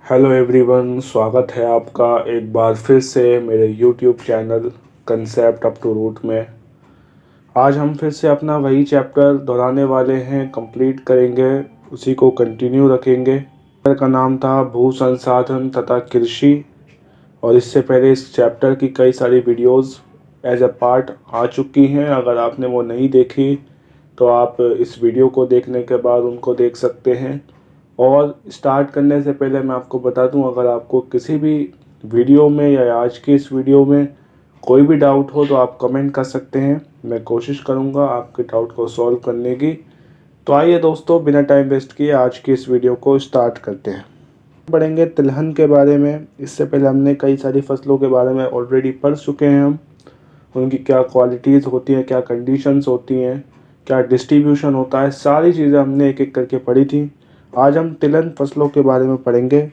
Hello everyone, स्वागत है आपका एक बार फिर से मेरे YouTube channel concept up to root में। आज हम फिर से अपना वही चैप्टर दोहराने वाले हैं, कंप्लीट करेंगे, उसी को कंटिन्यू रखेंगे। चैप्टर का नाम था भू संसाधन तथा कृषि, और इससे पहले इस चैप्टर की कई सारी वीडियोस एज अ पार्ट आ चुकी हैं। अगर आपने वो नहीं देखी तो आप इस वीडियो को देखने के बाद उनको देख सकते हैं। और स्टार्ट करने से पहले मैं आपको बता दूं, अगर आपको किसी भी वीडियो में या आज की इस वीडियो में कोई भी डाउट हो तो आप कमेंट कर सकते हैं। मैं कोशिश करूंगा आपके डाउट को सॉल्व करने की। तो आइए दोस्तों, बिना टाइम वेस्ट किए आज की इस वीडियो को स्टार्ट करते हैं। पढ़ेंगे तिलहन के बारे में। इससे पहले हमने कई सारी फसलों के बारे में ऑलरेडी पढ़ चुके हैं। हम उनकी क्या क्वालिटीज़ होती हैं, क्या कंडीशंस होती हैं, क्या डिस्ट्रीब्यूशन होता है, सारी चीज़ें हमने एक एक करके पढ़ी थी। आज हम तिलहन फसलों के बारे में पढ़ेंगे।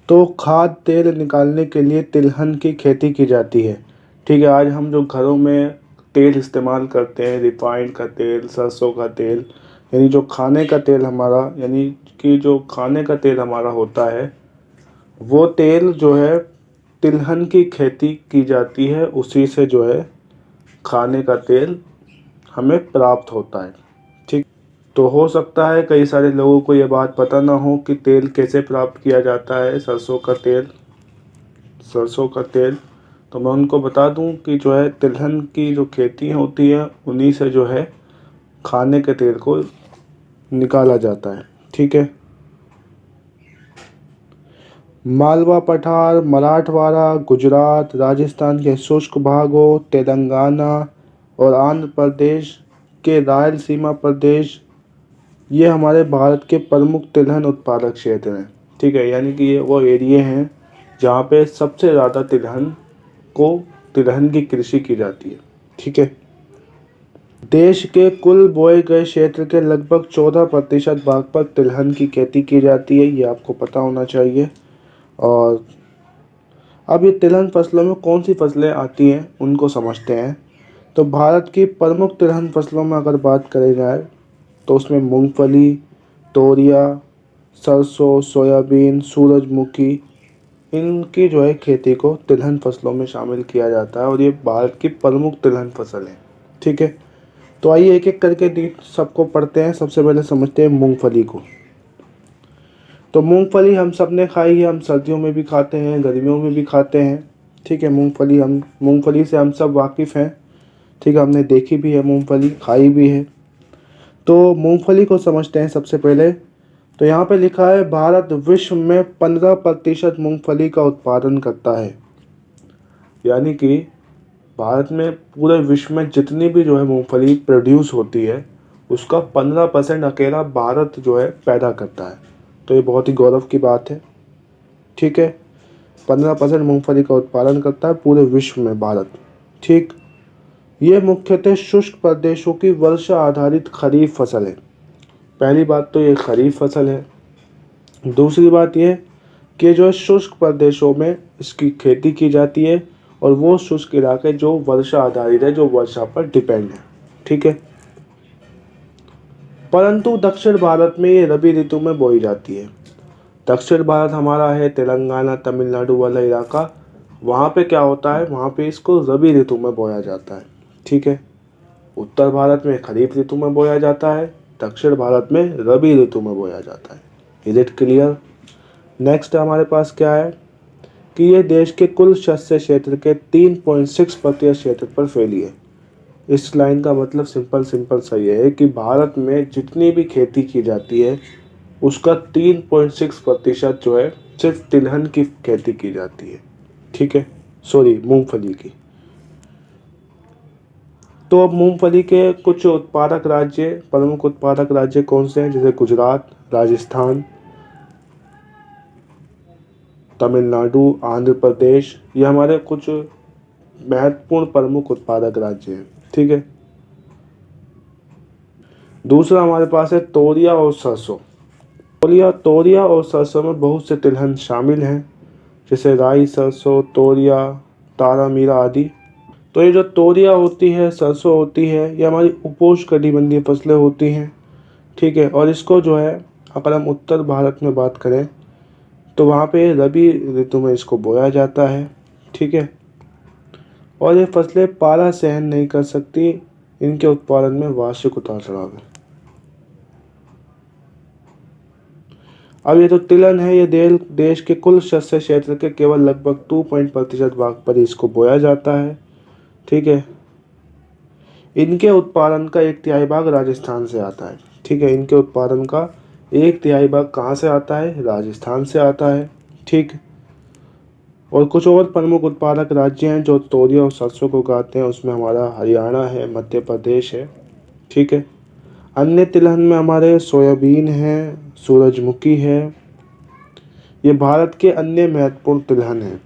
तो खाद्य तेल निकालने के लिए तिलहन की खेती की जाती है। ठीक है, आज हम जो घरों में तेल इस्तेमाल करते हैं, रिफाइंड का तेल, सरसों का तेल, यानी जो खाने का तेल हमारा, यानी कि जो खाने का तेल हमारा होता है, वो तेल जो है तिलहन की खेती की जाती है, उसी से जो है खाने का तेल हमें प्राप्त होता है। ठीक, तो हो सकता है कई सारे लोगों को ये बात पता ना हो कि तेल कैसे प्राप्त किया जाता है, सरसों का तेल। तो मैं उनको बता दूं कि जो है तिलहन की जो खेती होती है, उन्हीं से जो है खाने के तेल को निकाला जाता है। ठीक है, मालवा पठार, मराठवाड़ा, गुजरात, राजस्थान के शुष्क भागों, तेलंगाना और आंध्र प्रदेश के रायलसीमा प्रदेश, ये हमारे भारत के प्रमुख तिलहन उत्पादक क्षेत्र हैं। ठीक है, यानी कि ये वो एरिया हैं जहाँ पे सबसे ज़्यादा तिलहन की कृषि की जाती है। ठीक है, देश के कुल बोए गए क्षेत्र के लगभग 14% भाग पर तिलहन की खेती की जाती है, ये आपको पता होना चाहिए। और अब ये तिलहन फसलों में कौन सी फसलें आती हैं उनको समझते हैं। तो भारत की प्रमुख तिलहन फसलों में अगर बात करी जाए तो उसमें मूंगफली, तोरिया, सरसों, सोयाबीन, सूरजमुखी, इनकी जो है खेती को तिलहन फसलों में शामिल किया जाता है, और ये भारत की प्रमुख तिलहन फसल है। ठीक है, तो आइए एक एक करके सबको पढ़ते हैं। सबसे पहले समझते हैं मूंगफली को। तो मूंगफली हम सब ने खाई है, हम सर्दियों में भी खाते हैं, गर्मियों में भी खाते हैं। ठीक है, मूंगफली से हम सब वाकिफ़ हैं। ठीक है, हमने देखी भी है मूंगफली, खाई भी है। तो मूंगफली को समझते हैं सबसे पहले। तो यहाँ पे लिखा है भारत विश्व में 15% मूंगफली का उत्पादन करता है। यानी कि भारत में पूरे विश्व में जितनी भी जो है मूंगफली प्रोड्यूस होती है, उसका 15% अकेला भारत जो है पैदा करता है। तो ये बहुत ही गौरव की बात है। ठीक है, 15% मूंगफली का उत्पादन करता है पूरे विश्व में भारत। ठीक, ये मुख्यतः शुष्क प्रदेशों की वर्षा आधारित खरीफ फसल है। पहली बात तो ये खरीफ फसल है। दूसरी बात ये कि जो शुष्क प्रदेशों में इसकी खेती की जाती है, और वो शुष्क इलाके जो वर्षा आधारित है, जो वर्षा पर डिपेंड है। ठीक है, परंतु दक्षिण भारत में ये रबी ऋतु में बोई जाती है। दक्षिण भारत हमारा है तेलंगाना, तमिलनाडु वाला इलाका, वहाँ पे क्या होता है, वहाँ पे इसको रबी ऋतु में बोया जाता है। ठीक है, उत्तर भारत में खरीफ ऋतु में बोया जाता है, दक्षिण भारत में रबी ऋतु में बोया जाता है। Is it clear? नेक्स्ट हमारे पास क्या है कि ये देश के कुल शस्य क्षेत्र के 3.6% क्षेत्र पर फैली है। इस लाइन का मतलब सिंपल सा ये है कि भारत में जितनी भी खेती की जाती है, उसका 3.6% जो है सिर्फ तिलहन की खेती की जाती है। ठीक है, सॉरी, मूंगफली की। तो अब मूंगफली के कुछ प्रमुख उत्पादक राज्य कौन से हैं, जैसे गुजरात, राजस्थान, तमिलनाडु, आंध्र प्रदेश, ये हमारे कुछ महत्वपूर्ण प्रमुख उत्पादक राज्य हैं। ठीक है, दूसरा हमारे पास है तोरिया और सरसों। तोरिया और सरसों में बहुत से तिलहन शामिल हैं, जैसे राई सरसों, तोरिया, तारामीरा आदि। तो ये जो तोरिया होती है, सरसों होती है, ये हमारी उपोष्णकटिबंधीय फसलें होती हैं। ठीक है, और इसको जो है, अगर हम उत्तर भारत में बात करें तो वहाँ पे रबी ऋतु में इसको बोया जाता है। ठीक है, और ये फसलें पाला सहन नहीं कर सकती, इनके उत्पादन में वार्षिक उतार चढ़ाव है। अब ये तो तिलहन है, ये देश के कुल शस्य क्षेत्र के केवल लगभग 2% भाग पर ही इसको बोया जाता है। ठीक है, इनके उत्पादन का 1/3 भाग राजस्थान से आता है। ठीक है, इनके उत्पादन का 1/3 भाग कहाँ से आता है? राजस्थान से आता है। ठीक, और कुछ और प्रमुख उत्पादक राज्य हैं जो तोरी और सरसों को उगाते हैं, उसमें हमारा हरियाणा है, मध्य प्रदेश है। ठीक है, अन्य तिलहन में हमारे सोयाबीन है, सूरजमुखी है। ये भारत के अन्य महत्वपूर्ण तिलहन हैं।